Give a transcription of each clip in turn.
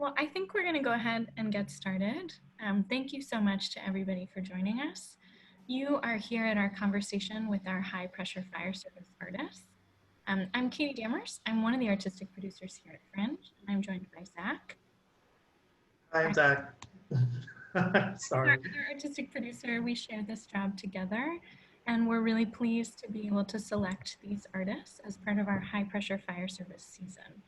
Well, I think we're going to go ahead and get started. Thank you so much to everybody for joining us. You are here at our conversation with our high pressure fire service artists. I'm Katy Dammers. I'm one of the artistic producers here at Fringe, and I'm joined by Zach. I'm Zach. Our Sorry. other artistic producer. We share this job together, and we're really pleased to be able to select these artists as part of our high pressure fire service season.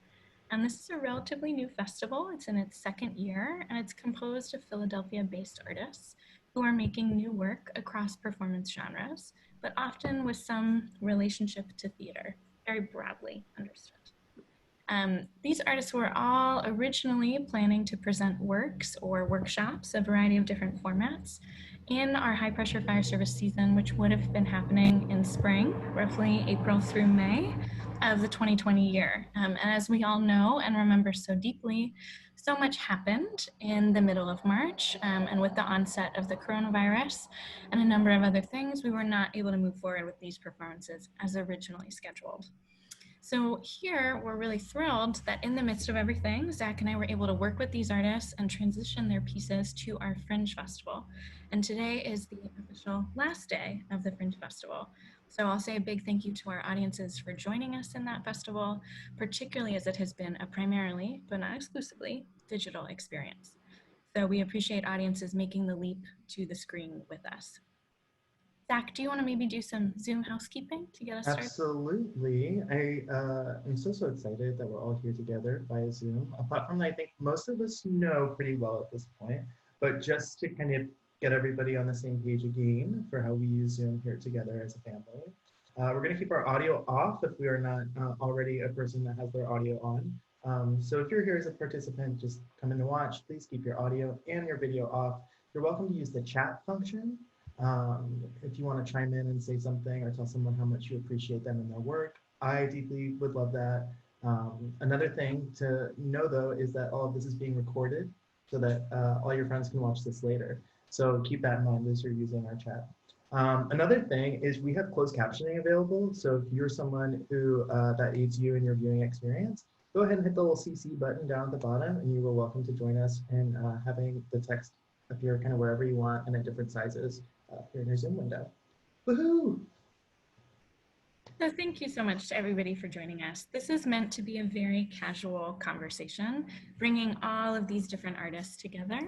And this is a relatively new festival. It's in its second year, and it's composed of Philadelphia-based artists who are making new work across performance genres, but often with some relationship to theater, very broadly understood. These artists were all originally planning to present works or workshops, a variety of different formats, in our high pressure fire service season, which would have been happening in spring, roughly April through May of the 2020 year. And as we all know and remember so deeply, so much happened in the middle of March, and with the onset of the coronavirus and a number of other things, we were not able to move forward with these performances as originally scheduled. So here, we're really thrilled that in the midst of everything, Zach and I were able to work with these artists and transition their pieces to our Fringe Festival. And today is the official last day of the Fringe Festival. So I'll say a big thank you to our audiences for joining us in that festival, particularly as it has been a primarily, but not exclusively, digital experience. So we appreciate audiences making the leap to the screen with us. Zach, do you want to maybe do some Zoom housekeeping to get us started? Absolutely. I am so excited that we're all here together via Zoom. A platform that I think most of us know pretty well at this point, but just to kind of get everybody on the same page again for how we use Zoom here together as a family. We're going to keep our audio off if we are not already a person that has their audio on. So if you're here as a participant, just come in to watch. Please keep your audio and your video off. You're welcome to use the chat function. If you want to chime in and say something or tell someone how much you appreciate them and their work, I deeply would love that. Another thing to know though is that all of this is being recorded so that all your friends can watch this later. So keep that in mind as you're using our chat. Another thing is we have closed captioning available. So if you're someone who that aids you in your viewing experience, go ahead and hit the little CC button down at the bottom and you are welcome to join us in having the text appear kind of wherever you want and at different sizes here in your Zoom window. Woohoo! So thank you so much to everybody for joining us. This is meant to be a very casual conversation, bringing all of these different artists together.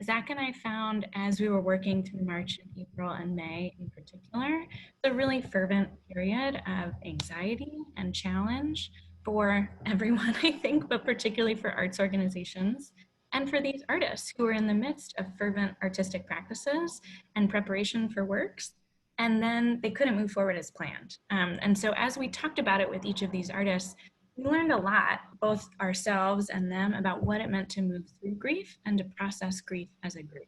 Zach and I found as we were working through March and April and May in particular, the really fervent period of anxiety and challenge for everyone, I think, but particularly for arts organizations and for these artists who are in the midst of fervent artistic practices and preparation for works, and then they couldn't move forward as planned. And so as we talked about it with each of these artists, we learned a lot, both ourselves and them, about what it meant to move through grief and to process grief as a group.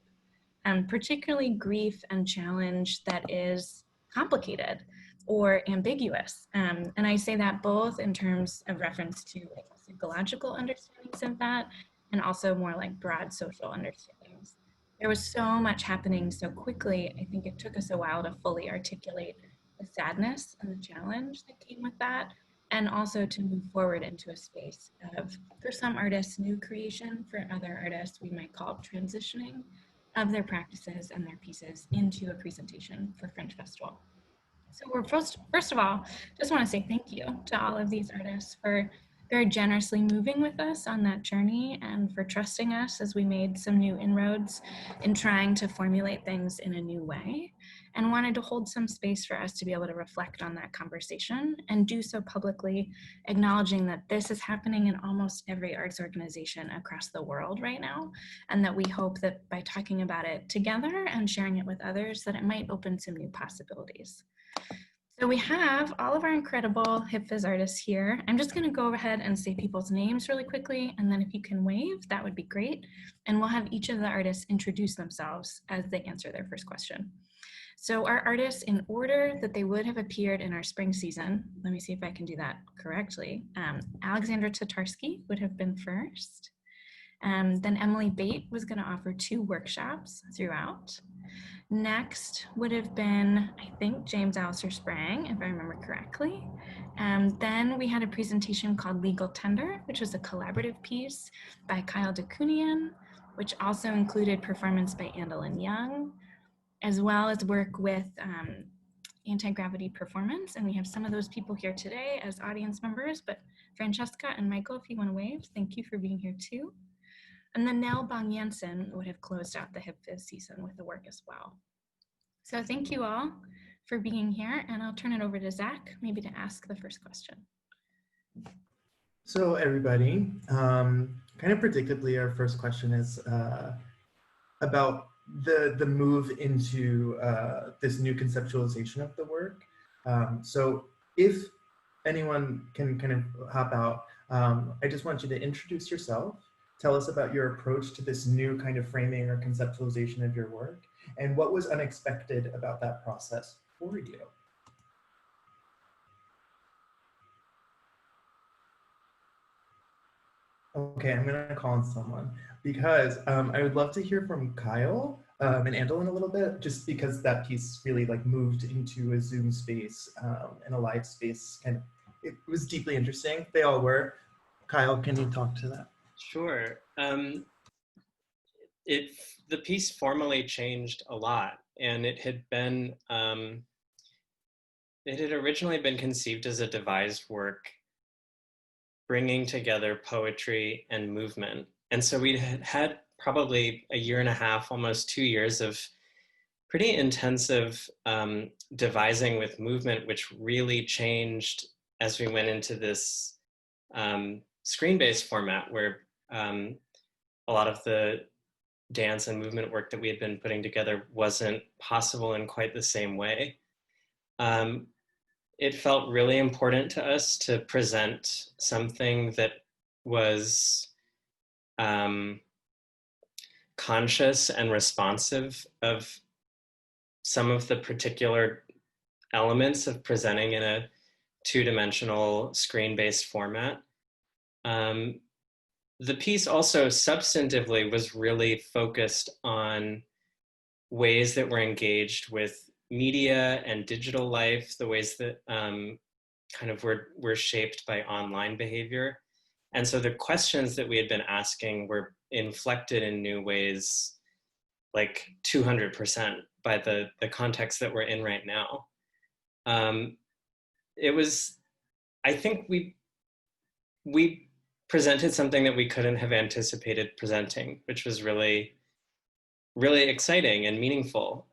Particularly grief and challenge that is complicated or ambiguous. And I say that both in terms of reference to like psychological understandings of that, and also more like broad social understandings. There was so much happening so quickly, I think it took us a while to fully articulate the sadness and the challenge that came with that, and also to move forward into a space of, for some artists, new creation, for other artists, we might call transitioning of their practices and their pieces into a presentation for Fringe Festival. So we're first of all, just want to say thank you to all of these artists for very generously moving with us on that journey and for trusting us as we made some new inroads in trying to formulate things in a new way, and wanted to hold some space for us to be able to reflect on that conversation and do so publicly, acknowledging that this is happening in almost every arts organization across the world right now, and that we hope that by talking about it together and sharing it with others, that it might open some new possibilities. So we have all of our incredible HipFizz artists here. I'm just going to go ahead and say people's names really quickly, and then if you can wave, that would be great. And we'll have each of the artists introduce themselves as they answer their first question. So our artists, in order that they would have appeared in our spring season, let me see if I can do that correctly. Alexandra Tatarsky would have been first. Then Emily Bate was going to offer 2 workshops throughout. Next would have been, I think, James Allister Sprang, if I remember correctly. Then we had a presentation called Legal Tender, which was a collaborative piece by Dacuyan, which also included performance by Andalyn Young, as well as work with Antigravity Performance. And we have some of those people here today as audience members, but Francesca and Michael, if you want to wave, thank you for being here too. And then Nell Bang Jensen would have closed out the HipFizz season with the work as well. So thank you all for being here, and I'll turn it over to Zach, maybe to ask the first question. So everybody, kind of predictably, our first question is about the move into this new conceptualization of the work. So if anyone can kind of hop out, I just want you to introduce yourself, tell us about your approach to this new kind of framing or conceptualization of your work, and what was unexpected about that process for you. Okay, I'm gonna call on someone because I would love to hear from Kyle and Andalyn a little bit, just because that piece really like moved into a Zoom space and a live space. Kind of, it was deeply interesting. They all were. Kyle, can you talk to that? Sure. The piece formally changed a lot, and it had originally been conceived as a devised work bringing together poetry and movement. And so we had probably a year and a half, almost 2 years of pretty intensive devising with movement, which really changed as we went into this screen-based format where a lot of the dance and movement work that we had been putting together wasn't possible in quite the same way. It felt really important to us to present something that was conscious and responsive of some of the particular elements of presenting in a 2-dimensional screen-based format. The piece also substantively was really focused on ways that we're engaged with media and digital life, the ways that kind of were shaped by online behavior. And so the questions that we had been asking were inflected in new ways, like 200% by the context that we're in right now. I think we presented something that we couldn't have anticipated presenting, which was really, really exciting and meaningful.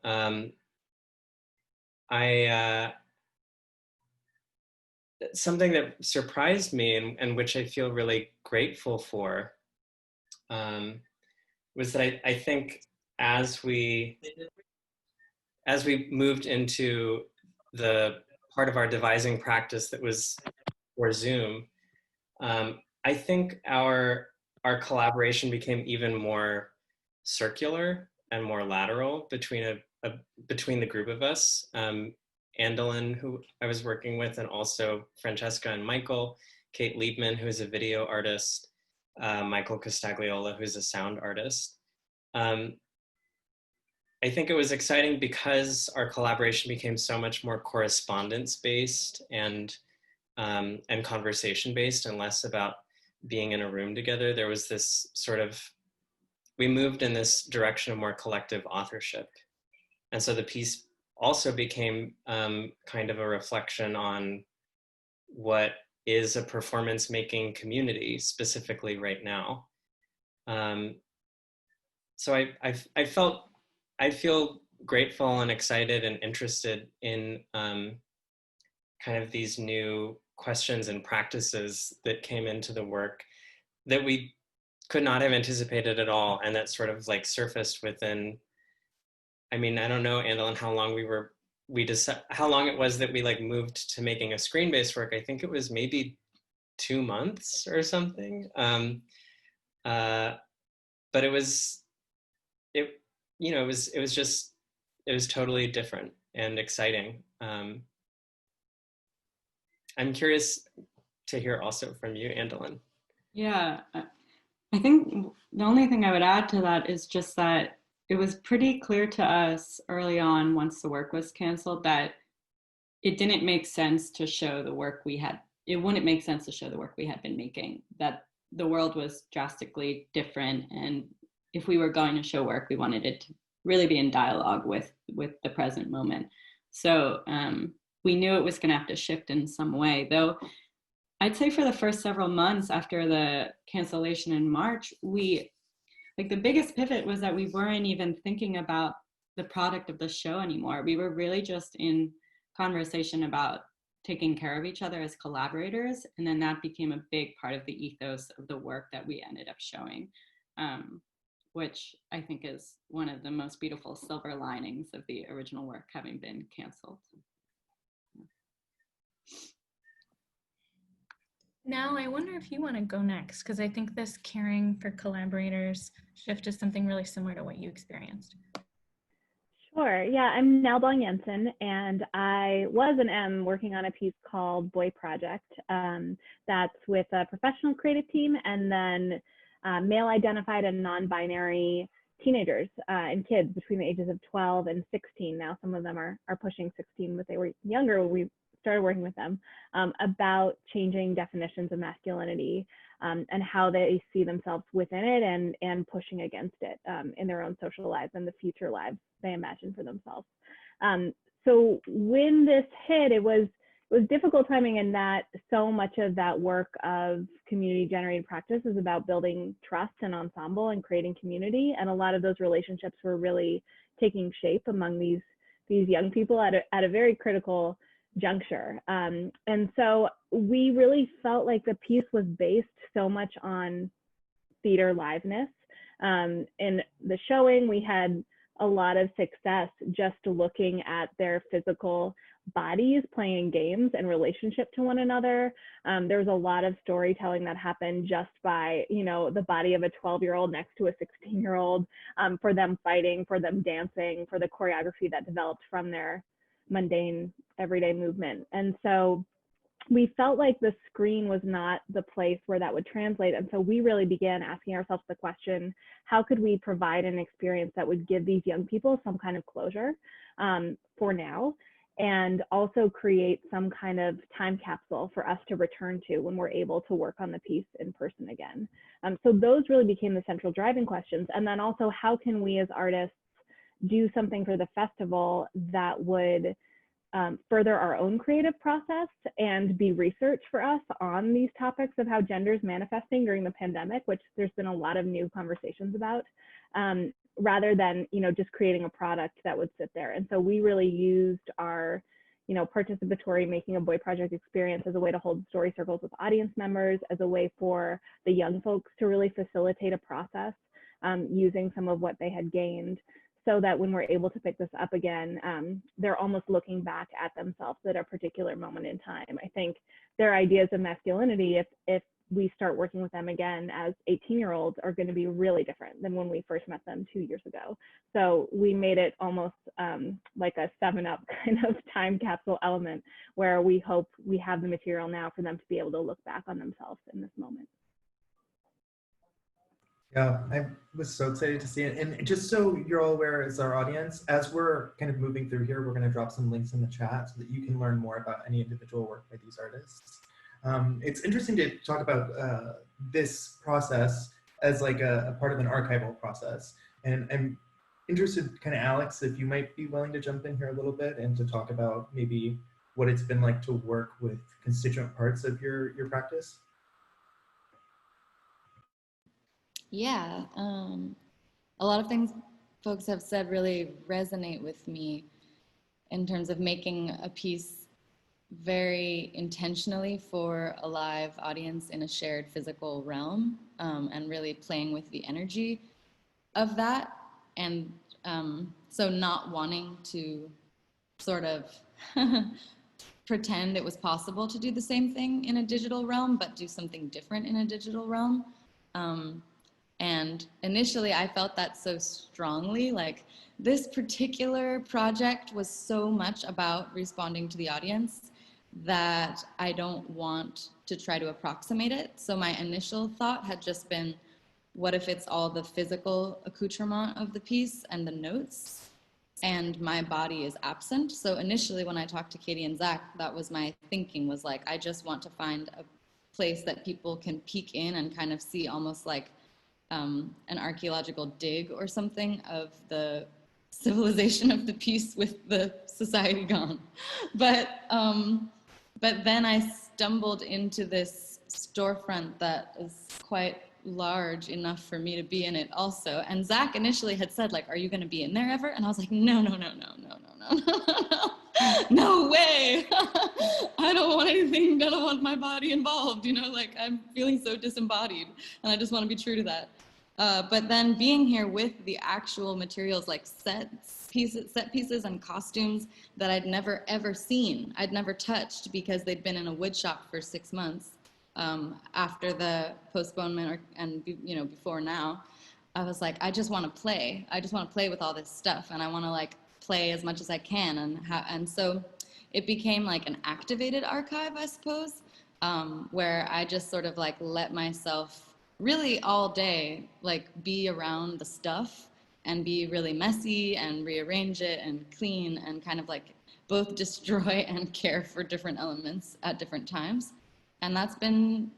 Something that surprised me and which I feel really grateful for was that I think as we moved into the part of our devising practice that was for Zoom, I think our collaboration became even more circular and more lateral between between the group of us. Andalyn, who I was working with, and also Francesca and Michael, Kate Liebman, who is a video artist, Michael Costagliola, who's a sound artist. I think it was exciting because our collaboration became so much more correspondence-based and conversation-based and less about being in a room together. There was this sort of, we moved in this direction of more collective authorship. And so the piece also became kind of a reflection on what is a performance-making community specifically right now. So I feel grateful and excited and interested in kind of these new questions and practices that came into the work that we could not have anticipated at all, and that sort of like surfaced within, I mean, I don't know, Andalyn, how long how long it was that we like moved to making a screen-based work. I think it was maybe 2 months or something. But it was totally different and exciting. I'm curious to hear also from you, Andalyn. Yeah, I think the only thing I would add to that is just that it was pretty clear to us early on, once the work was canceled, that it didn't make sense to show the work we had. It wouldn't make sense to show the work we had been making, that the world was drastically different. And if we were going to show work, we wanted it to really be in dialogue with the present moment. So we knew it was going to have to shift in some way, though. I'd say for the first several months after the cancellation in March, the biggest pivot was that we weren't even thinking about the product of the show anymore. We were really just in conversation about taking care of each other as collaborators. And then that became a big part of the ethos of the work that we ended up showing, which I think is one of the most beautiful silver linings of the original work having been canceled. Now, I wonder if you want to go next, because I think this caring for collaborators shift is something really similar to what you experienced. Sure. Yeah, I'm Nell Bang Jensen, and I was and am working on a piece called Boy Project. That's with a professional creative team, and then male-identified and non-binary teenagers and kids between the ages of 12 and 16. Now, some of them are pushing 16, but they were younger when we started working with them, about changing definitions of masculinity and how they see themselves within it and pushing against it in their own social lives and the future lives they imagine for themselves. So when this hit, it was difficult timing in that so much of that work of community generated practice is about building trust and ensemble and creating community. And a lot of those relationships were really taking shape among these young people at a very critical juncture. And so we really felt like the piece was based so much on theater liveness. In the showing, we had a lot of success just looking at their physical bodies playing games and relationship to one another. There was a lot of storytelling that happened just by, the body of a 12-year-old next to a 16-year-old, for them fighting, for them dancing, for the choreography that developed from their mundane everyday movement. And so we felt like the screen was not the place where that would translate. And so we really began asking ourselves the question, how could we provide an experience that would give these young people some kind of closure for now, and also create some kind of time capsule for us to return to when we're able to work on the piece in person again. So those really became the central driving questions. And then also, how can we as artists do something for the festival that would further our own creative process and be research for us on these topics of how gender is manifesting during the pandemic, which there's been a lot of new conversations about, rather than just creating a product that would sit there. And so we really used our participatory Making a Boy Project experience as a way to hold story circles with audience members, as a way for the young folks to really facilitate a process using some of what they had gained, so that when we're able to pick this up again, they're almost looking back at themselves at a particular moment in time. I think their ideas of masculinity, if we start working with them again as 18-year-olds, are going to be really different than when we first met them 2 years ago. So we made it almost like a 7-Up kind of time capsule element, where we hope we have the material now for them to be able to look back on themselves in this moment. Yeah, I was so excited to see it. And just so you're all aware as our audience, as we're kind of moving through here, we're going to drop some links in the chat so that you can learn more about any individual work by these artists. It's interesting to talk about this process as like a part of an archival process. And I'm interested, kind of Alex, if you might be willing to jump in here a little bit and to talk about maybe what it's been like to work with constituent parts of your practice. Yeah, a lot of things folks have said really resonate with me in terms of making a piece very intentionally for a live audience in a shared physical realm, and really playing with the energy of that. And so not wanting to sort of pretend it was possible to do the same thing in a digital realm, but do something different in a digital realm. And initially I felt that so strongly, like this particular project was so much about responding to the audience that I don't want to try to approximate it. So my initial thought had just been, what if it's all the physical accoutrement of the piece and the notes, and my body is absent? So initially when I talked to Katy and Zach, that was my thinking, was like, I just want to find a place that people can peek in and kind of see almost like an archaeological dig or something of the civilization of the piece with the society gone. But then I stumbled into this storefront that is quite large enough for me to be in it also. And Zach initially had said, like, are you going to be in there ever? And I was like, no, no way. I don't want anything, I don't want my body involved, you know, like I'm feeling so disembodied and I just want to be true to that. But then being here with the actual materials, like set pieces and costumes that I'd never ever seen, I'd never touched because they'd been in a wood shop for 6 months after the postponement and you know, before now. I was like, I just want to play. I just want to play with all this stuff, and I want to like play as much as I can, and so it became like an activated archive, I suppose, where I just sort of like let myself really all day like be around the stuff and be really messy and rearrange it and clean and kind of like both destroy and care for different elements at different times. And that's been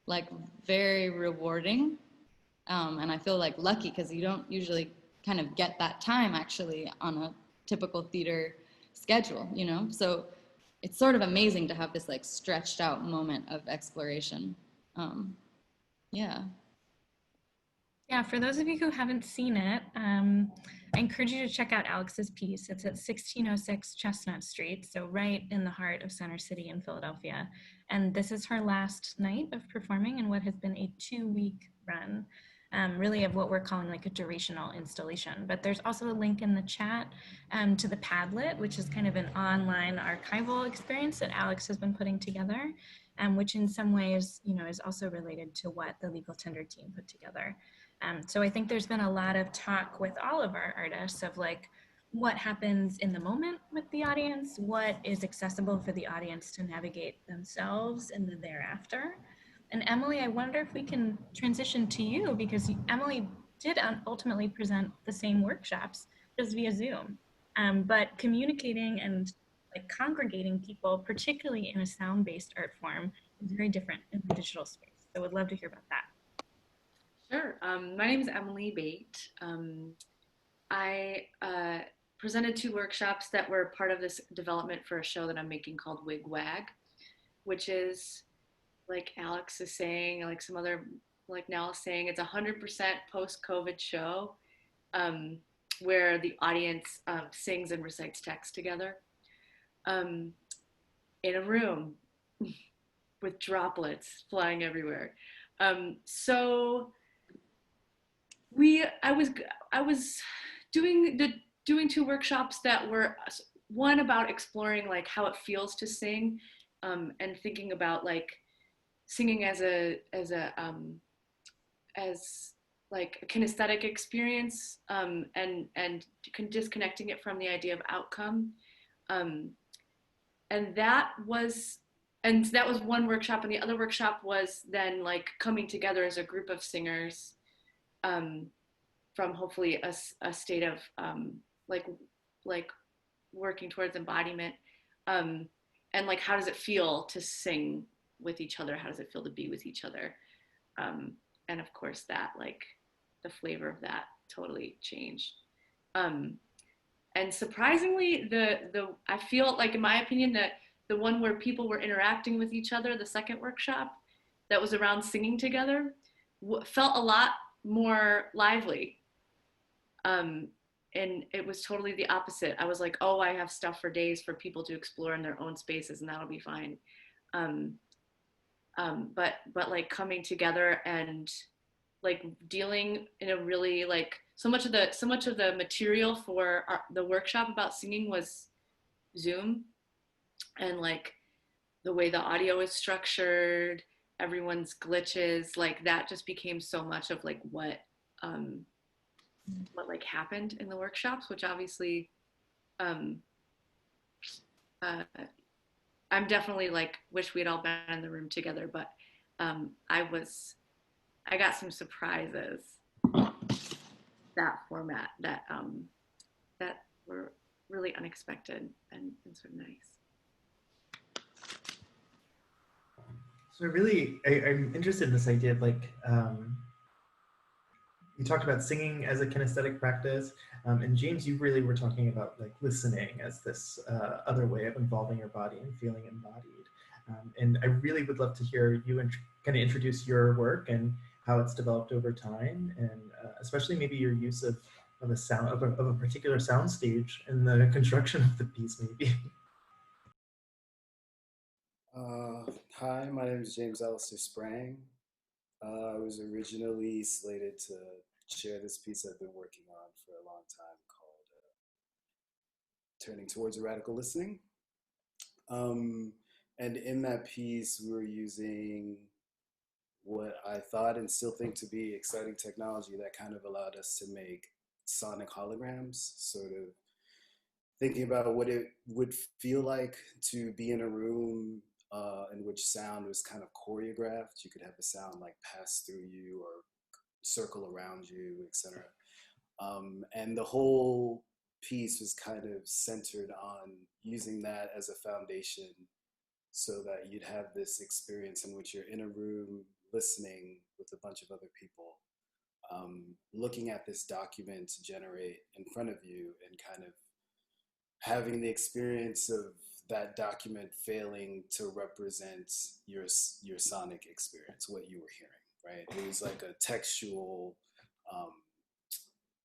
like very rewarding. And I feel like lucky because you don't usually kind of get that time actually on a typical theater schedule, you know? So it's sort of amazing to have this like stretched out moment of exploration. Yeah. Yeah, for those of you who haven't seen it, I encourage you to check out Alex's piece. It's at 1606 Chestnut Street, so right in the heart of Center City in Philadelphia. And this is her last night of performing in what has been a 2-week run, really of what we're calling like a durational installation. But there's also a link in the chat to the Padlet, which is kind of an online archival experience that Alex has been putting together, which in some ways, you know, is also related to what the Legal Tender team put together. So I think there's been a lot of talk with all of our artists of like what happens in the moment with the audience, what is accessible for the audience to navigate themselves in the thereafter. And Emily, I wonder if we can transition to you, because Emily did ultimately present the same workshops just via Zoom, but communicating and like congregating people, particularly in a sound-based art form, is very different in the digital space. So would love to hear about that. Sure. My name is Emily Bate. I presented 2 workshops that were part of this development for a show that I'm making called Wig Wag, which is, like Alex is saying, like some other, like Nell is saying, it's 100% post-COVID show where the audience sings and recites text together in a room with droplets flying everywhere. So I was doing 2 workshops that were, one about exploring like how it feels to sing, and thinking about like singing as like a kinesthetic experience, and disconnecting it from the idea of outcome, and that was one workshop, and the other workshop was then like coming together as a group of singers from hopefully a state of like working towards embodiment, and like how does it feel to sing with each other, how does it feel to be with each other, and of course that like the flavor of that totally changed, and surprisingly I feel like, in my opinion, that the one where people were interacting with each other, the second workshop that was around singing together, felt a lot more lively. And it was totally the opposite. I was like, oh, I have stuff for days for people to explore in their own spaces, and that'll be fine. But like coming together and like dealing in a really like, so much of the material for the workshop about singing was Zoom, and like the way the audio is structured, everyone's glitches, like that just became so much of like what like happened in the workshops, which obviously I'm definitely like wish we'd all been in the room together, but I was I got some surprises that format that that were really unexpected and sort of nice. So I'm interested in this idea of like, you talked about singing as a kinesthetic practice, and James, you really were talking about like listening as this other way of involving your body and feeling embodied. And I really would love to hear you kind of introduce your work and how it's developed over time, and especially maybe your use of a sound of a particular sound stage in the construction of the piece, maybe. Hi, my name is James Allister Sprang. I was originally slated to share this piece I've been working on for a long time called Turning Towards Radical Listening. And in that piece, we were using what I thought and still think to be exciting technology that kind of allowed us to make sonic holograms, sort of thinking about what it would feel like to be in a room in which sound was kind of choreographed. You could have the sound like pass through you or circle around you, etc. And the whole piece was kind of centered on using that as a foundation so that you'd have this experience in which you're in a room listening with a bunch of other people, looking at this document to generate in front of you and kind of having the experience of that document failing to represent your sonic experience, what you were hearing, right? It was like a textual,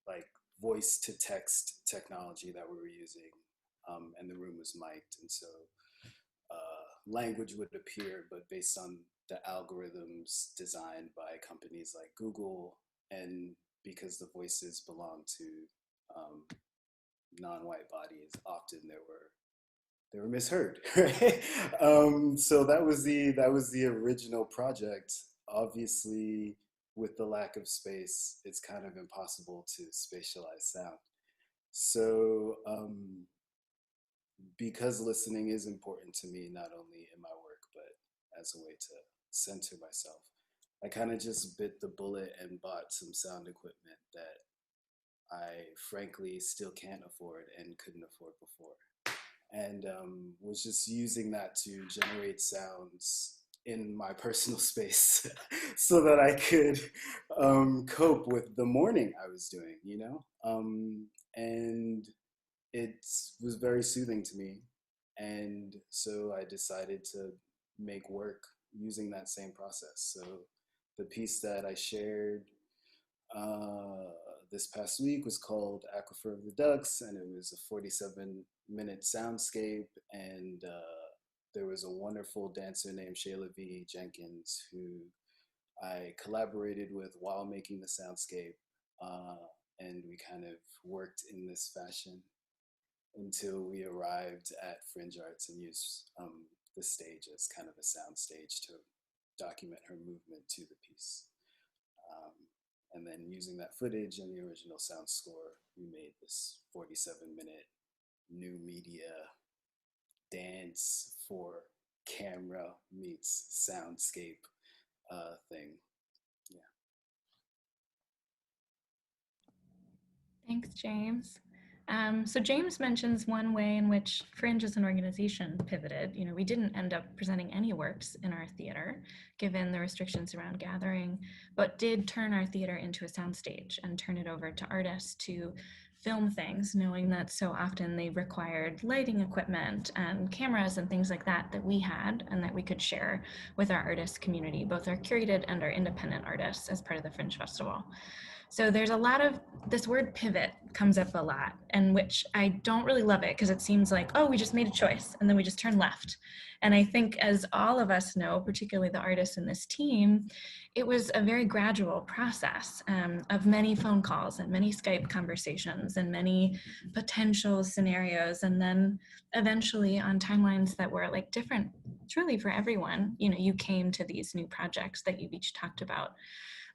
like voice to text technology that we were using, and the room was mic'd, and so language would appear, but based on the algorithms designed by companies like Google, and because the voices belong to non-white bodies, often they were misheard. Right? So that was the original project. Obviously, with the lack of space, it's kind of impossible to spatialize sound. So because listening is important to me, not only in my work, but as a way to center myself, I kind of just bit the bullet and bought some sound equipment that I frankly still can't afford and couldn't afford before. And was just using that to generate sounds in my personal space so that I could cope with the mourning I was doing, you know? And it was very soothing to me. And so I decided to make work using that same process. So the piece that I shared this past week was called Aquifer of the Ducks, and it was a 47-minute soundscape, and there was a wonderful dancer named Shayla V. Jenkins who I collaborated with while making the soundscape, and we kind of worked in this fashion until we arrived at FringeArts and used the stage as kind of a sound stage to document her movement to the piece. And then using that footage and the original sound score, we made this 47-minute new media dance for camera meets soundscape thing. Yeah. Thanks, James. So James mentions one way in which Fringe as an organization pivoted. You know, we didn't end up presenting any works in our theater, given the restrictions around gathering, but did turn our theater into a soundstage and turn it over to artists to film things, knowing that so often they required lighting equipment and cameras and things like that that we had and that we could share with our artist community, both our curated and our independent artists as part of the Fringe Festival. So there's a lot of, this word pivot comes up a lot, and which I don't really love it because it seems like, oh, we just made a choice and then we just turned left. And I think as all of us know, particularly the artists in this team, it was a very gradual process of many phone calls and many Skype conversations and many potential scenarios. And then eventually on timelines that were like different truly for everyone, you know, you came to these new projects that you've each talked about.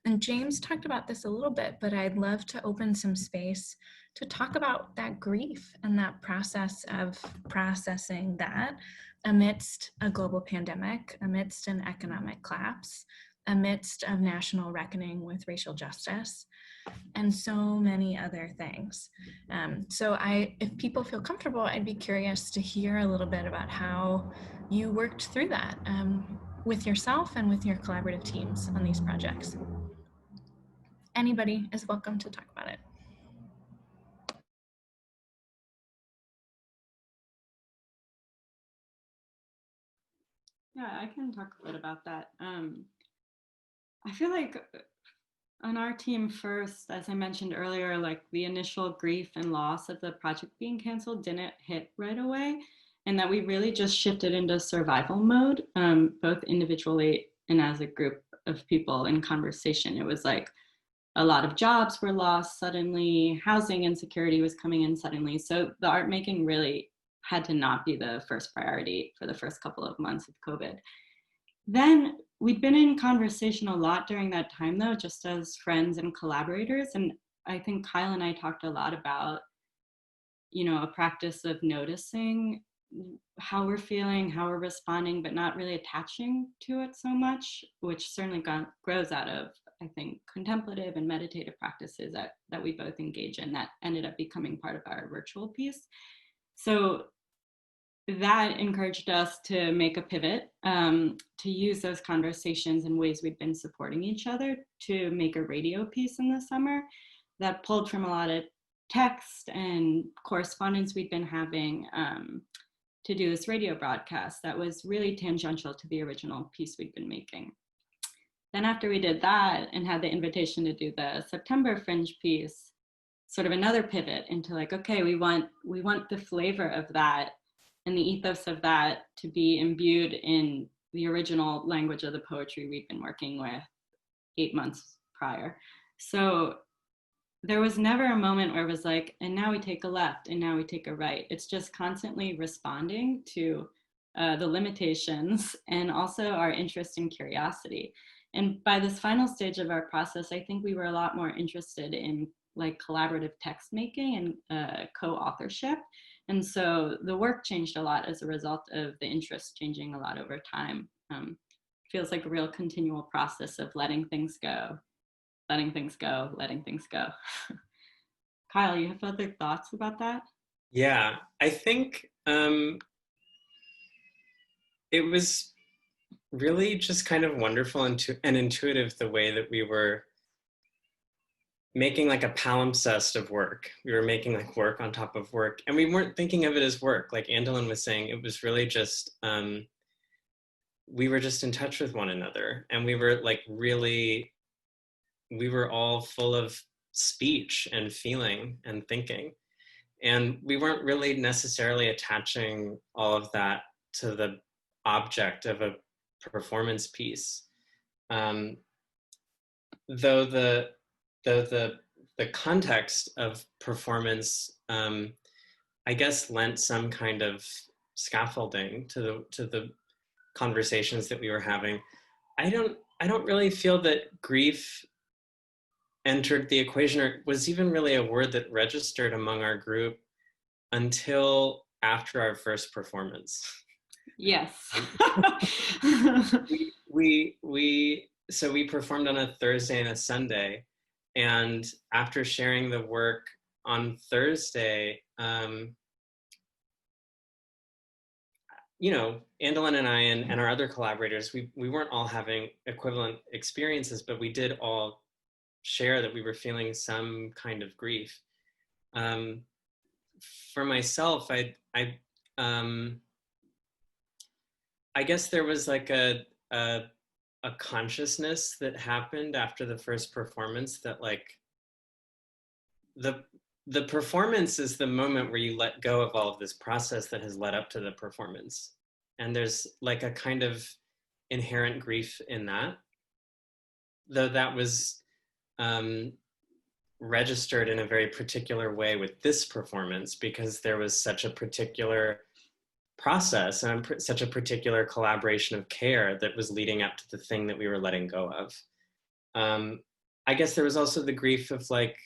And James talked about this a little bit, but I'd love to open some space to talk about that grief and that process of processing that amidst a global pandemic, amidst an economic collapse, amidst of national reckoning with racial justice, and so many other things. So if people feel comfortable, I'd be curious to hear a little bit about how you worked through that with yourself and with your collaborative teams on these projects. Anybody is welcome to talk about it. Yeah, I can talk a bit about that. I feel like on our team first, as I mentioned earlier, like the initial grief and loss of the project being canceled didn't hit right away, and that we really just shifted into survival mode, both individually and as a group of people in conversation. It was like a lot of jobs were lost suddenly, housing insecurity was coming in suddenly. So the art making really had to not be the first priority for the first couple of months of COVID. Then we'd been in conversation a lot during that time, though, just as friends and collaborators. And I think Kyle and I talked a lot about, you know, a practice of noticing how we're feeling, how we're responding, but not really attaching to it so much, which certainly grows out of, I think, contemplative and meditative practices that we both engage in that ended up becoming part of our virtual piece. So that encouraged us to make a pivot, to use those conversations in ways we've been supporting each other, to make a radio piece in the summer that pulled from a lot of text and correspondence we'd been having, to do this radio broadcast that was really tangential to the original piece we'd been making. Then after we did that and had the invitation to do the September Fringe piece, sort of another pivot into like, okay, we want the flavor of that and the ethos of that to be imbued in the original language of the poetry we've been working with 8 months prior. So there was never a moment where it was like, and now we take a left and now we take a right. It's just constantly responding to the limitations and also our interest and curiosity. And by this final stage of our process, I think we were a lot more interested in like collaborative text making and co-authorship. And so the work changed a lot as a result of the interest changing a lot over time. Feels like a real continual process of letting things go, letting things go, letting things go. Kyle, you have other thoughts about that? Yeah, I think it was really just kind of wonderful and intuitive the way that we were making like a palimpsest of work. We were making like work on top of work, and we weren't thinking of it as work. Like Andalyn was saying, it was really just, we were just in touch with one another, and we were like we were all full of speech and feeling and thinking. And we weren't really necessarily attaching all of that to the object of a performance piece. Though the context of performance, I guess, lent some kind of scaffolding to the conversations that we were having. I don't really feel that grief entered the equation or was even really a word that registered among our group until after our first performance. Yes. So we performed on a Thursday and a Sunday, and after sharing the work on Thursday, you know, Andalyn and I and our other collaborators, we weren't all having equivalent experiences, but we did all share that we were feeling some kind of grief. For myself, I guess there was like a consciousness that happened after the first performance that like the performance is the moment where you let go of all of this process that has led up to the performance. And there's like a kind of inherent grief in that, though that was registered in a very particular way with this performance because there was such a particular process and such a particular collaboration of care that was leading up to the thing that we were letting go of. I guess there was also the grief of like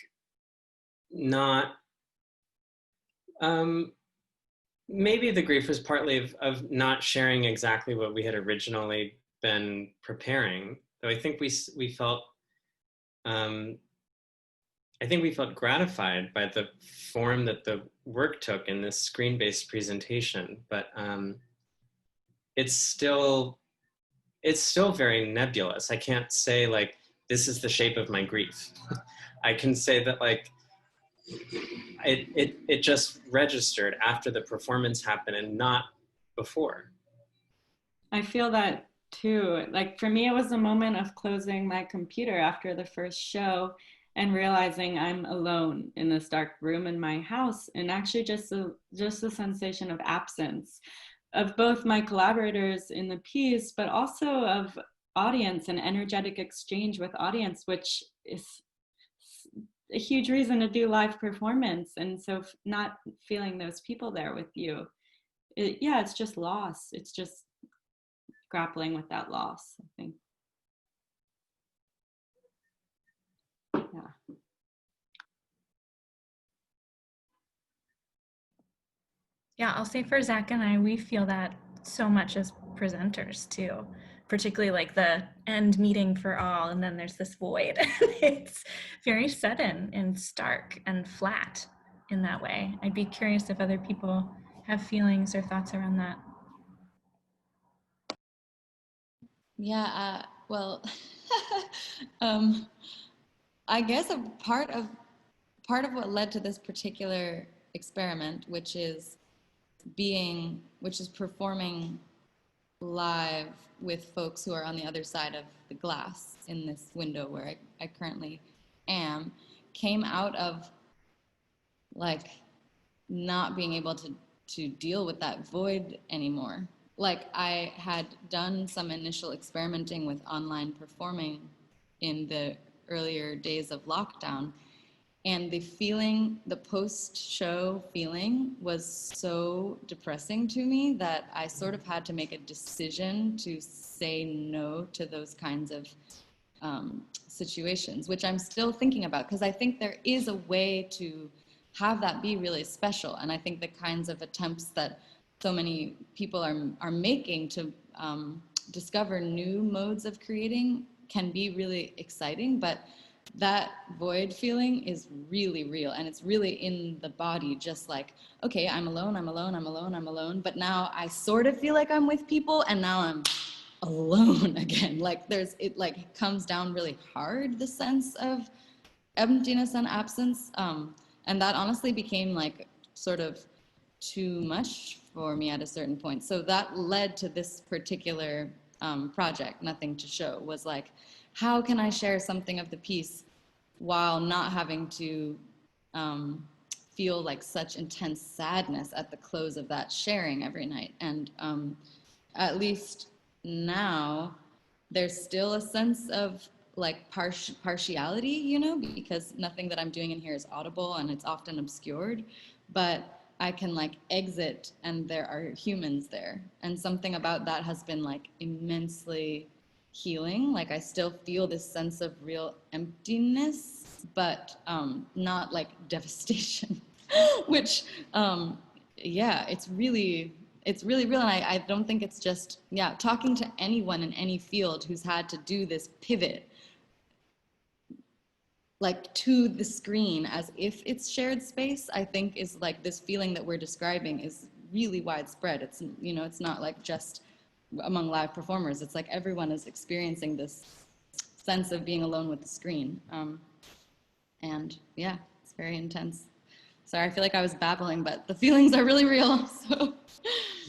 not, maybe the grief was partly of not sharing exactly what we had originally been preparing, So I think we felt, I think we felt gratified by the form that the work took in this screen-based presentation, but it's still very nebulous. I can't say like, this is the shape of my grief. I can say that like, it just registered after the performance happened and not before. I feel that too. Like for me, it was a moment of closing my computer after the first show and realizing I'm alone in this dark room in my house, and actually just the sensation of absence of both my collaborators in the piece, but also of audience and energetic exchange with audience, which is a huge reason to do live performance. And so not feeling those people there with you, yeah, it's just loss. It's just grappling with that loss, I think. Yeah. Yeah, I'll say for Zach and I, we feel that so much as presenters too, particularly like the end meeting for all, and then there's this void. It's very sudden and stark and flat in that way. I'd be curious if other people have feelings or thoughts around that. Yeah, well, I guess a part of what led to this particular experiment, which is performing live with folks who are on the other side of the glass in this window where I currently am, came out of like not being able to deal with that void anymore. Like I had done some initial experimenting with online performing in the earlier days of lockdown, and the post-show feeling was so depressing to me that I sort of had to make a decision to say no to those kinds of situations, which I'm still thinking about, because I think there is a way to have that be really special. And I think the kinds of attempts that so many people are making to discover new modes of creating can be really exciting, but that void feeling is really real, and it's really in the body, just like, okay, I'm alone, but now I sort of feel like I'm with people, and now I'm alone again. Like it like comes down really hard, the sense of emptiness and absence, and that honestly became like sort of too much for me at a certain point. So that led to this particular project, Nothing to Show, was like, how can I share something of the piece while not having to feel like such intense sadness at the close of that sharing every night? And at least now, there's still a sense of like partiality, you know, because nothing that I'm doing in here is audible and it's often obscured, but I can like exit and there are humans there. And something about that has been like immensely healing. Like I still feel this sense of real emptiness, but not like devastation, which yeah, it's really real. And I don't think it's just, yeah, talking to anyone in any field who's had to do this pivot like to the screen as if it's shared space, I think is like this feeling that we're describing is really widespread. It's, you know, it's not like just among live performers. It's like everyone is experiencing this sense of being alone with the screen. And yeah, it's very intense. Sorry, I feel like I was babbling, but the feelings are really real. So.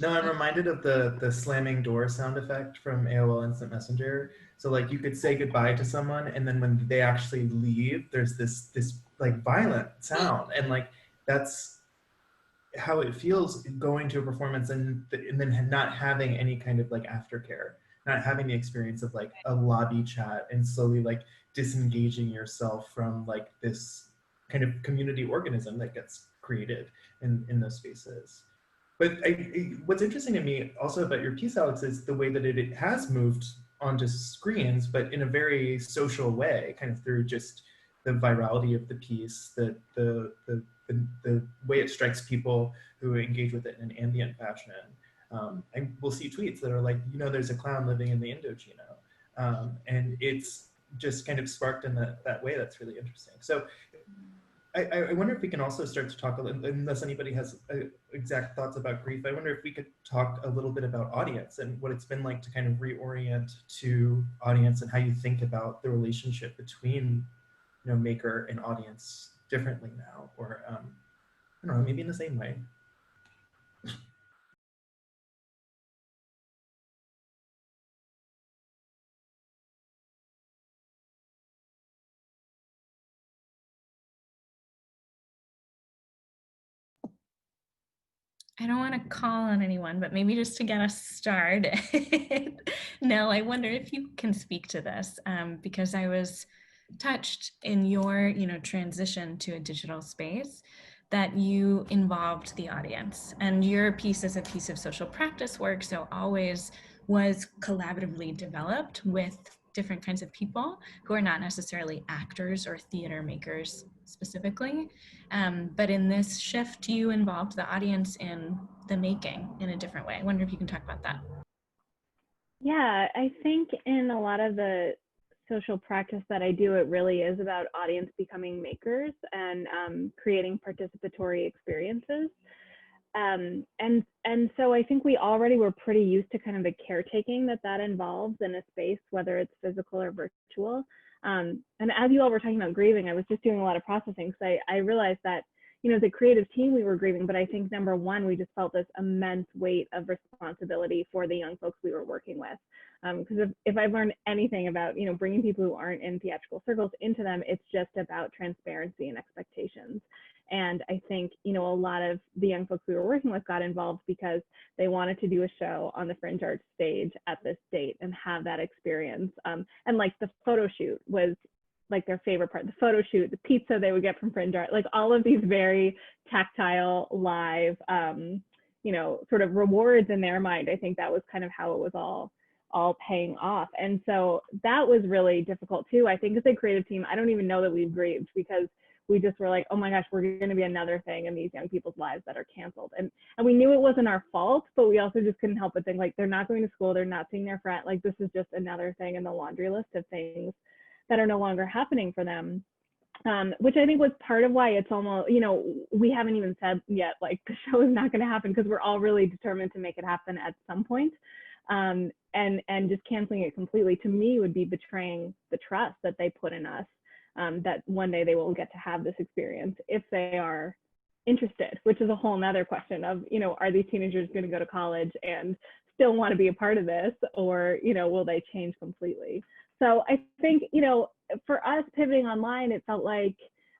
No, I'm reminded of the slamming door sound effect from AOL Instant Messenger. So like you could say goodbye to someone, and then when they actually leave, there's this like violent sound, and like that's how it feels going to a performance, and then not having any kind of like aftercare, not having the experience of like a lobby chat and slowly like disengaging yourself from like this kind of community organism that gets created in those spaces. But what's interesting to me also about your piece, Alex, is the way that it has moved onto screens, but in a very social way, kind of through just the virality of the piece, the way it strikes people who engage with it in an ambient fashion. And we'll see tweets that are like, you know, there's a clown living in the Indochino. And it's just kind of sparked in that way that's really interesting. So I wonder if we can also start to talk a little, unless anybody has exact thoughts about grief, I wonder if we could talk a little bit about audience and what it's been like to kind of reorient to audience and how you think about the relationship between, you know, maker and audience differently now, or I don't know, maybe in the same way. I don't want to call on anyone, but maybe just to get us started. Nell, I wonder if you can speak to this, because I was touched in your, transition to a digital space that you involved the audience, and your piece is a piece of social practice work, so always was collaboratively developed with different kinds of people who are not necessarily actors or theater makers specifically. But in this shift, you involved the audience in the making in a different way. I wonder if you can talk about that. Yeah, I think in a lot of the social practice that I do, it really is about audience becoming makers and creating participatory experiences. And so I think we already were pretty used to kind of the caretaking that involves in a space, whether it's physical or virtual. And as you all were talking about grieving, I was just doing a lot of processing. So I realized that, as a creative team, we were grieving, but I think number one, we just felt this immense weight of responsibility for the young folks we were working with. Because if I've learned anything about, bringing people who aren't in theatrical circles into them, it's just about transparency and expectations. And I think, a lot of the young folks we were working with got involved because they wanted to do a show on the FringeArts stage at this date and have that experience. And like the photo shoot was like their favorite part, the photo shoot, the pizza they would get from FringeArt, like all of these very tactile, live, sort of rewards in their mind. I think that was kind of how it was all paying off. And so that was really difficult too. I think as a creative team, I don't even know that we've grieved, because we just were like, oh my gosh, we're going to be another thing in these young people's lives that are canceled. And we knew it wasn't our fault, but we also just couldn't help but think, like, they're not going to school, they're not seeing their friend, like this is just another thing in the laundry list of things that are no longer happening for them. Which I think was part of why it's almost, we haven't even said yet, like the show is not going to happen, because we're all really determined to make it happen at some point. And just canceling it completely, to me, would be betraying the trust that they put in us, that one day they will get to have this experience if they are interested, which is a whole nother question of, are these teenagers going to go to college and still want to be a part of this, or, will they change completely? So I think, for us pivoting online, it felt like,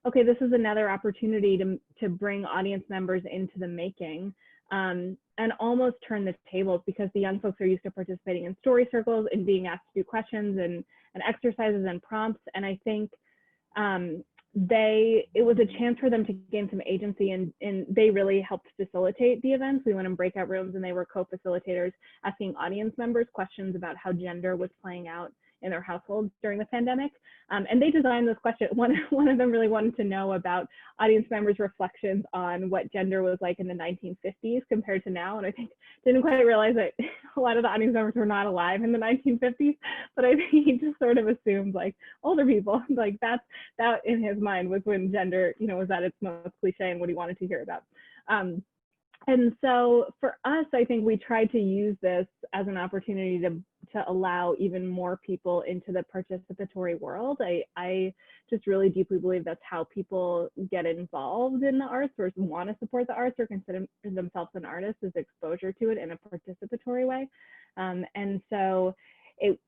okay, this is another opportunity to bring audience members into the making, and almost turn the tables, because the young folks are used to participating in story circles and being asked to do questions and exercises and prompts. And I think it was a chance for them to gain some agency, and they really helped facilitate the events. We went in breakout rooms and they were co-facilitators, asking audience members questions about how gender was playing out in their households during the pandemic. And they designed this question. One of them really wanted to know about audience members' reflections on what gender was like in the 1950s compared to now. And I think didn't quite realize that a lot of the audience members were not alive in the 1950s, but I think he just sort of assumed like older people, like that in his mind was when gender, was at its most cliche and what he wanted to hear about. And so for us, I think we tried to use this as an opportunity to allow even more people into the participatory world. I just really deeply believe that's how people get involved in the arts, or want to support the arts, or consider themselves an artist, is exposure to it in a participatory way. And so it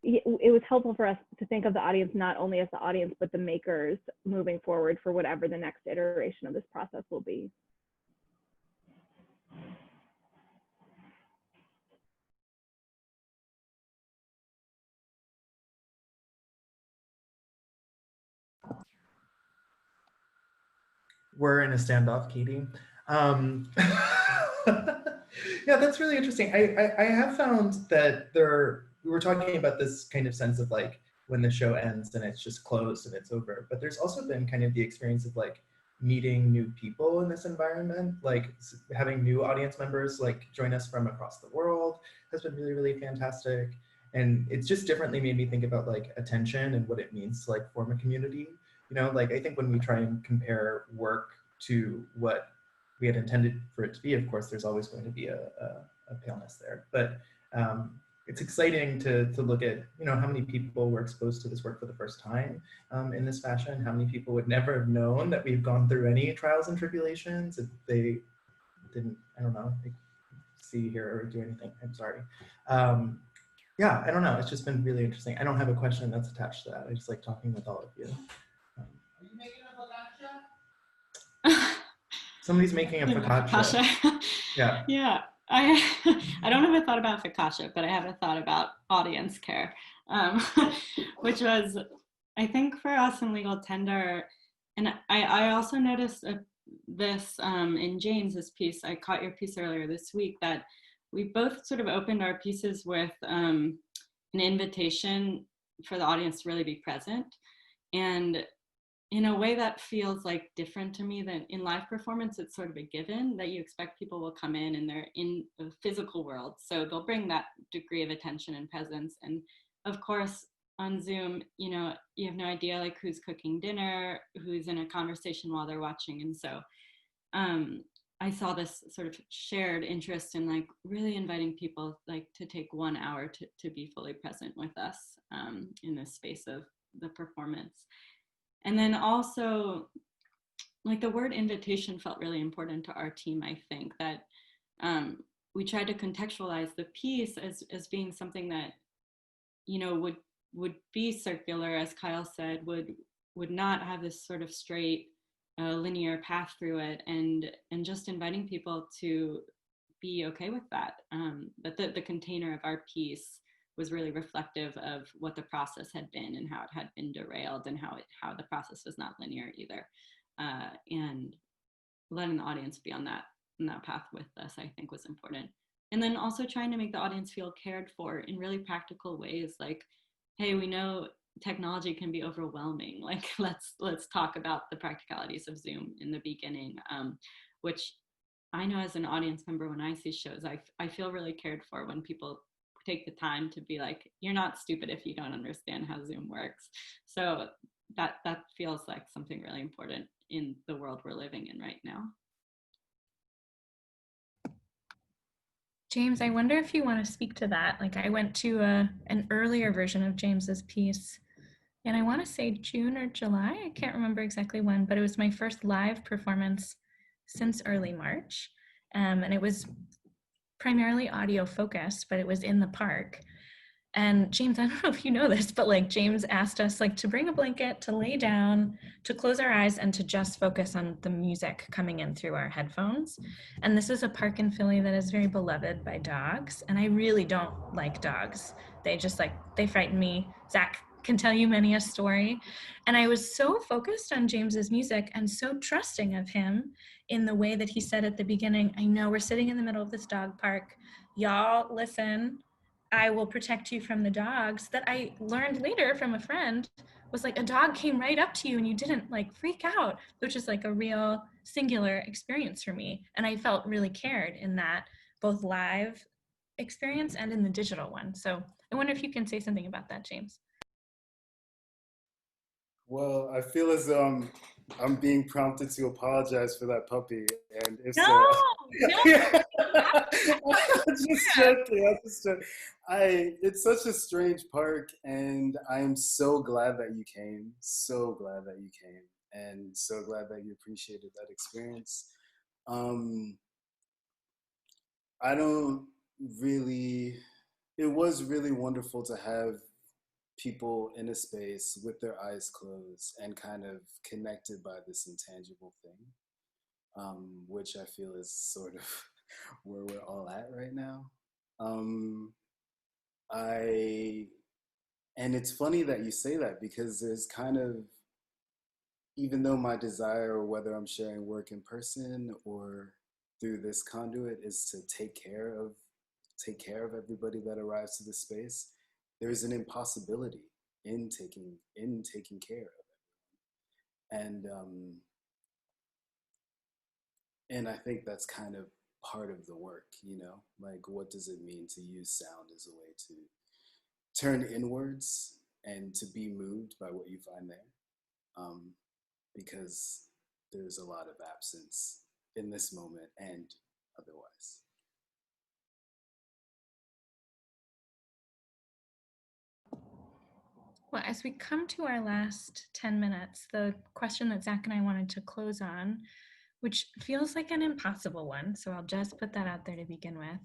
was helpful for us to think of the audience not only as the audience, but the makers moving forward for whatever the next iteration of this process will be. We're in a standoff, Katy. Yeah, that's really interesting. I have found that we were talking about this kind of sense of like when the show ends and it's just closed and it's over, but there's also been kind of the experience of like meeting new people in this environment, like having new audience members like join us from across the world has been really, really fantastic. And it's just differently made me think about like attention and what it means to like form a community. You know, like I think when we try and compare work to what we had intended for it to be, of course, there's always going to be a paleness there. But it's exciting to look at, you know, how many people were exposed to this work for the first time in this fashion, how many people would never have known that we've gone through any trials and tribulations if they didn't, I don't know, like, see, hear, or do anything. I'm sorry. Yeah, I don't know. It's just been really interesting. I don't have a question that's attached to that. I just like talking with all of you. Are you making a focaccia? Somebody's making a focaccia. Yeah. Yeah. I don't have a thought about focaccia, but I have a thought about audience care, which was, I think for us in Legal Tender, and I also noticed this in James's piece. I caught your piece earlier this week that we both sort of opened our pieces with an invitation for the audience to really be present. And in a way that feels like different to me than in live performance, it's sort of a given that you expect people will come in and they're in the physical world. So they'll bring that degree of attention and presence. And of course, on Zoom, you know, you have no idea like who's cooking dinner, who's in a conversation while they're watching. And so I saw this sort of shared interest in like really inviting people like to take 1 hour to be fully present with us in this space of the performance. And then also, like the word invitation felt really important to our team, I think, that we tried to contextualize the piece as being something that, you know, would be circular, as Kyle said, would not have this sort of straight linear path through it, and just inviting people to be okay with that, that the container of our piece was really reflective of what the process had been and how it had been derailed and how the process was not linear either. And letting the audience be on that path with us, I think, was important. And then also trying to make the audience feel cared for in really practical ways, like, hey, we know technology can be overwhelming. Like, let's talk about the practicalities of Zoom in the beginning, which I know as an audience member, when I see shows, I feel really cared for when people take the time to be like, you're not stupid if you don't understand how Zoom works. So that feels like something really important in the world we're living in right now. James, I wonder if you want to speak to that. Like I went to an earlier version of James's piece, and I want to say June or July. I can't remember exactly when, but it was my first live performance since early March. And it was primarily audio focused, but it was in the park. And James, I don't know if you know this, but like James asked us like to bring a blanket, to lay down, to close our eyes, and to just focus on the music coming in through our headphones. And this is a park in Philly that is very beloved by dogs. And I really don't like dogs. They just like, they frighten me. Zach can tell you many a story. And I was so focused on James's music and so trusting of him in the way that he said at the beginning, I know we're sitting in the middle of this dog park. Y'all listen, I will protect you from the dogs, that I learned later from a friend was like a dog came right up to you and you didn't like freak out, which is like a real singular experience for me. And I felt really cared in that both live experience and in the digital one. So I wonder if you can say something about that, James. Well, I feel as though I'm being prompted to apologize for that puppy, and if No, so, no. I'm just joking. It's such a strange park, and I'm so glad that you came. So glad that you came, and so glad that you appreciated that experience. I don't really. It was really wonderful to have people in a space with their eyes closed and kind of connected by this intangible thing, which I feel is sort of where we're all at right now. And it's funny that you say that, because there's kind of, even though my desire, whether I'm sharing work in person or through this conduit, is to take care of everybody that arrives to the space, there's an impossibility in taking care of it. And I think that's kind of part of the work, you know, like what does it mean to use sound as a way turn inwards and to be moved by what you find there, because there's a lot of absence in this moment and otherwise. Well, as we come to our last 10 minutes, the question that Zach and I wanted to close on, which feels like an impossible one, so I'll just put that out there to begin with,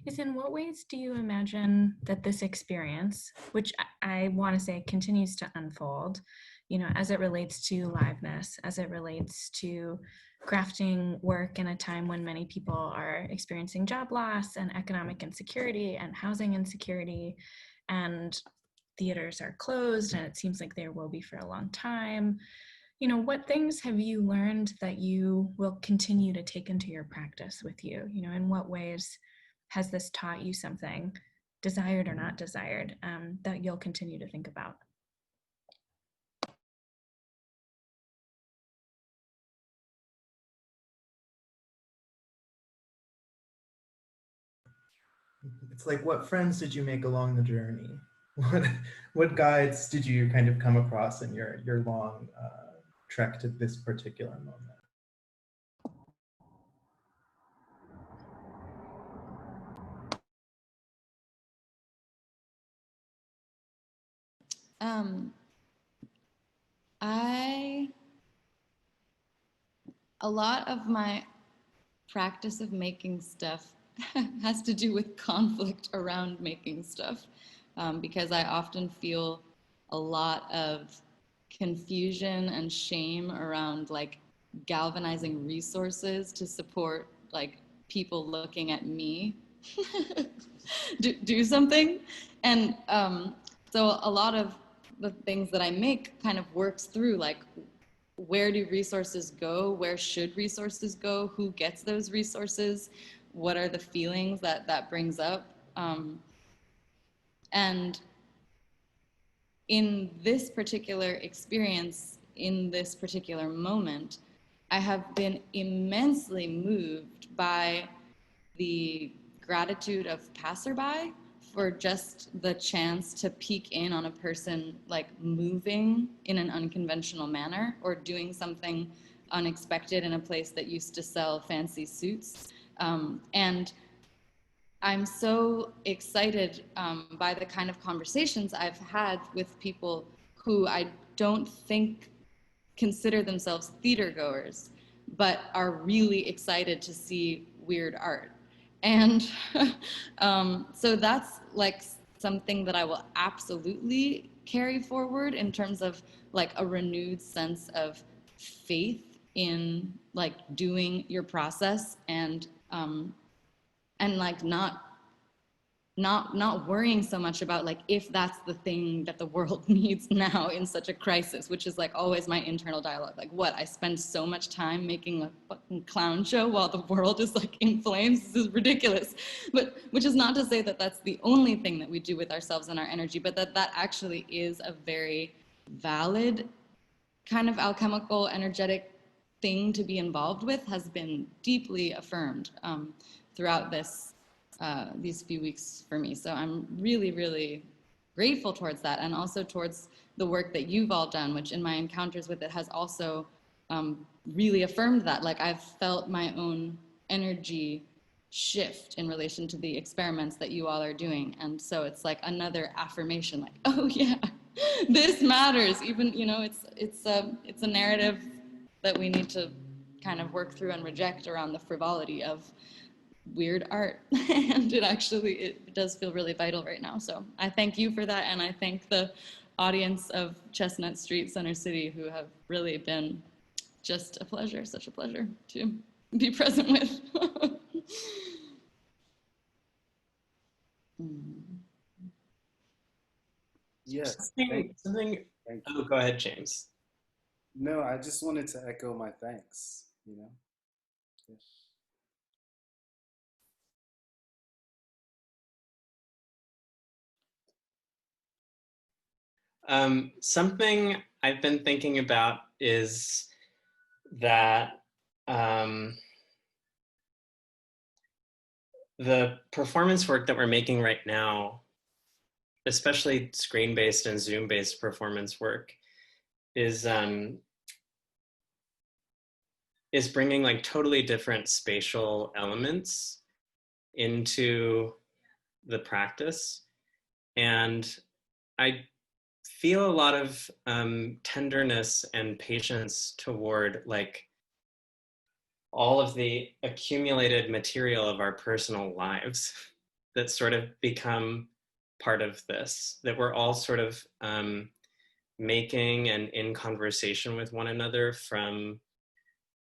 is in what ways do you imagine that this experience, which I want to say continues to unfold, you know, as it relates to liveness, as it relates to crafting work in a time when many people are experiencing job loss and economic insecurity and housing insecurity, and theaters are closed and it seems like there will be for a long time. You know, what things have you learned that you will continue to take into your practice with you? You know, in what ways has this taught you something, desired or not desired, that you'll continue to think about? It's like, what friends did you make along the journey? What guides did you kind of come across in your long trek to this particular moment? A lot of my practice of making stuff has to do with conflict around making stuff, because I often feel a lot of confusion and shame around like galvanizing resources to support like people looking at me do something. And so a lot of the things that I make kind of works through like, where do resources go? Where should resources go? Who gets those resources? What are the feelings that brings up? And in this particular experience, in this particular moment, I have been immensely moved by the gratitude of passerby for just the chance to peek in on a person like moving in an unconventional manner or doing something unexpected in a place that used to sell fancy suits. And I'm so excited by the kind of conversations I've had with people who I don't think consider themselves theater goers, but are really excited to see weird art. And so that's like something that I will absolutely carry forward in terms of like a renewed sense of faith in like doing your process and like not worrying so much about like if that's the thing that the world needs now in such a crisis, which is like always my internal dialogue. Like, what, I spend so much time making a fucking clown show while the world is like in flames? This is ridiculous. But which is not to say that that's the only thing that we do with ourselves and our energy, but that actually is a very valid kind of alchemical, energetic thing to be involved with, has been deeply affirmed throughout these few weeks for me. So I'm really, really grateful towards that, and also towards the work that you've all done, which in my encounters with it has also really affirmed that. Like, I've felt my own energy shift in relation to the experiments that you all are doing. And so it's like another affirmation, like, oh yeah, this matters. Even, you know, it's a narrative that we need to kind of work through and reject around the frivolity of weird art. And it does feel really vital right now. So I thank you for that, and I thank the audience of Chestnut Street Center City, who have really been just a pleasure, such a pleasure to be present with. Yes. Something. Oh, go ahead, James. No, I just wanted to echo my thanks, you know. Something I've been thinking about is that the performance work that we're making right now, especially screen-based and Zoom-based performance work, is bringing like totally different spatial elements into the practice. And I feel a lot of tenderness and patience toward like all of the accumulated material of our personal lives that sort of become part of this, that we're all sort of making and in conversation with one another from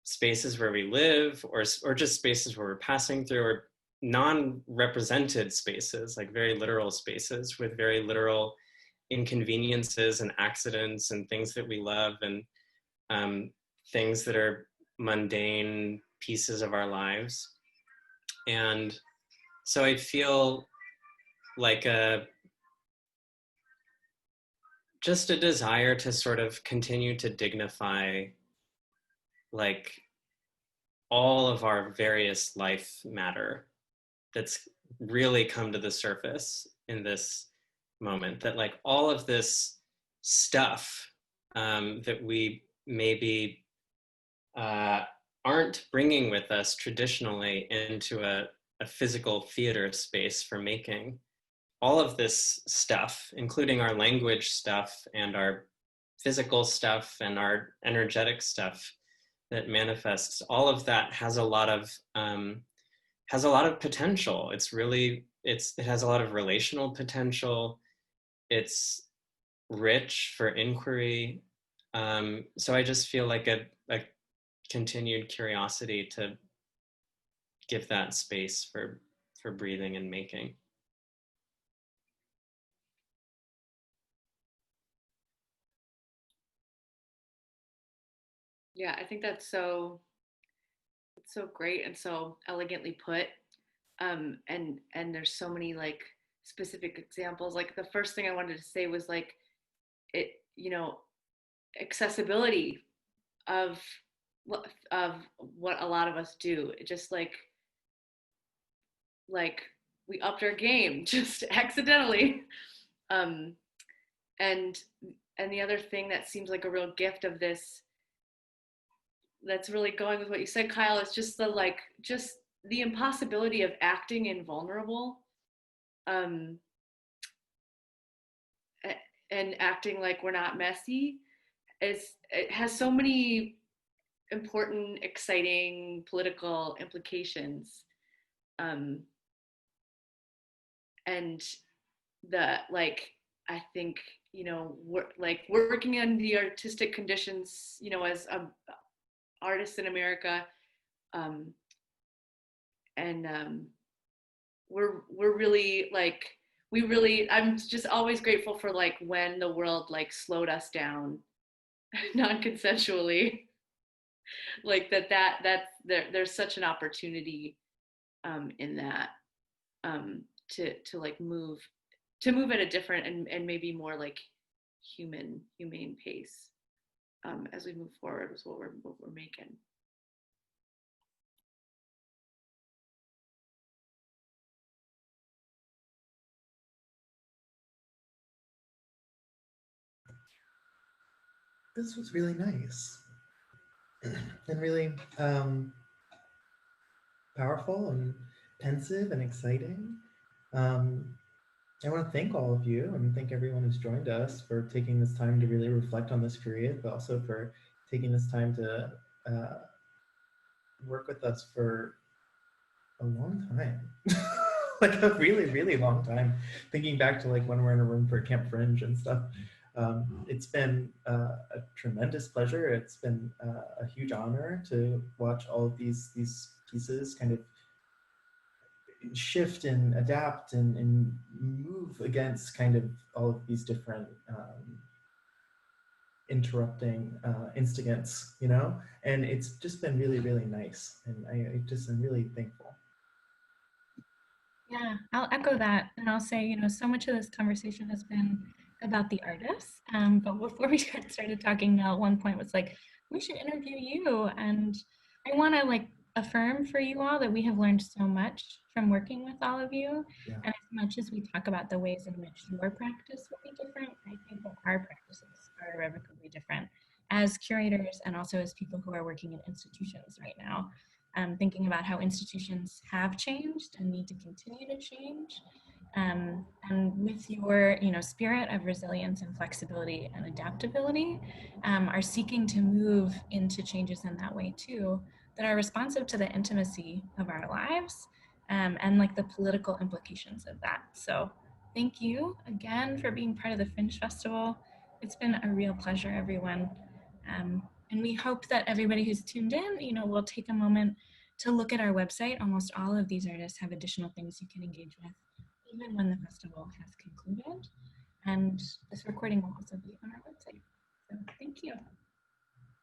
spaces where we live, or just spaces where we're passing through, or non-represented spaces, like very literal spaces with very literal inconveniences and accidents and things that we love, and things that are mundane pieces of our lives. And so I feel like just a desire to sort of continue to dignify like all of our various life matter that's really come to the surface in this moment, that like all of this stuff that we maybe aren't bringing with us traditionally into a physical theater space for making, all of this stuff, including our language stuff and our physical stuff and our energetic stuff that manifests, all of that has a lot of potential. It's really, it has a lot of relational potential. It's rich for inquiry. So I just feel like a continued curiosity to give that space for breathing and making. Yeah, I think that's so great and so elegantly put. And there's so many like specific examples. Like the first thing I wanted to say was like it, you know, accessibility of what a lot of us do. It just like we upped our game just accidentally. And the other thing that seems like a real gift of this, that's really going with what you said, Kyle, is just the impossibility of acting invulnerable, and acting like we're not messy. It has so many important, exciting political implications, and I think, you know, working in the artistic conditions, you know, as artists in America, we're really like, I'm just always grateful for like when the world like slowed us down non-consensually, like there's such an opportunity in that, to like move at a different and maybe more like humane pace, as we move forward with what we're making. This was really nice and really powerful and pensive and exciting. I want to thank all of you and thank everyone who's joined us for taking this time to really reflect on this period, but also for taking this time to work with us for a long time. Like a really, really long time. Thinking back to like when we're in a room for Camp Fringe and stuff. It's been a tremendous pleasure. It's been a huge honor to watch all of these pieces kind of shift and adapt and move against kind of all of these different interrupting instigates, you know? And it's just been really, really nice. And I'm really thankful. Yeah, I'll echo that. And I'll say, you know, so much of this conversation has been about the artists. But before we started talking, Nell at one point was like, we should interview you. And I want to like affirm for you all that we have learned so much from working with all of you. Yeah. And as much as we talk about the ways in which your practice will be different, I think that our practices are irrevocably different as curators and also as people who are working in institutions right now. Thinking about how institutions have changed and need to continue to change. And with your spirit of resilience and flexibility and adaptability, are seeking to move into changes in that way too, that are responsive to the intimacy of our lives and like the political implications of that. So thank you again for being part of the Fringe Festival. It's been a real pleasure, everyone. And we hope that everybody who's tuned in, will take a moment to look at our website. Almost all of these artists have additional things you can engage with, even when the festival has concluded. And this recording will also be on our website. So thank you.